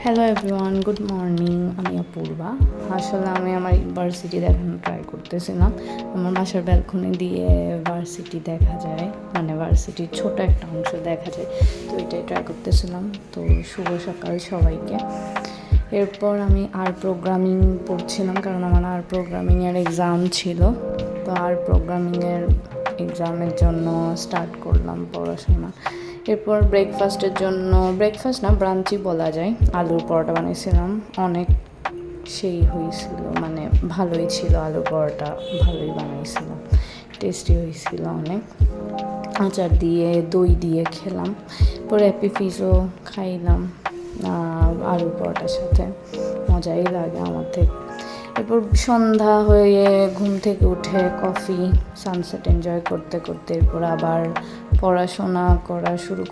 Hello everyone, good morning. আমি অপূর্বা। আসলে আমি আমার ভার্সিটি দেখানো ট্রাই করতেছিলাম। আমার বাসার ব্যালকনি দিয়ে ভার্সিটি দেখা যায়, মানে ভার্সিটির ছোট একটা অংশ দেখা যায়, তো এটাই ট্রাই করতেছিলাম। তো শুভ সকাল সবাইকে। এরপর আমি প্রোগ্রামিং পড়ছিলাম, কারণ আমার প্রোগ্রামিংয়ের এক্সাম ছিল। তো প্রোগ্রামিংয়ের এক্সামের জন্য স্টার্ট করলাম পড়াশোনা। এরপর ব্রেকফাস্টের জন্য, ব্রেকফাস্ট না, ব্রাঞ্চই বলা যায়, আলুর পরোটা বানিয়েছিলাম। অনেক হয়েছিল, মানে ভালোই ছিল। আলুর পরোটা ভালোই বানাইছিলাম, টেস্টি হয়েছিল অনেক। আচার দিয়ে, দই দিয়ে খেলাম। পরে হ্যাপি ফিজও খাইলাম আলুর পরোটার সাথে, মজাই লাগে আমার থেকে। এরপর সন্ধ্যা হয়ে ঘুম থেকে উঠে কফি, সানসেট এনজয় করতে করতে এরপর আবার পড়াশোনা করা শুরু।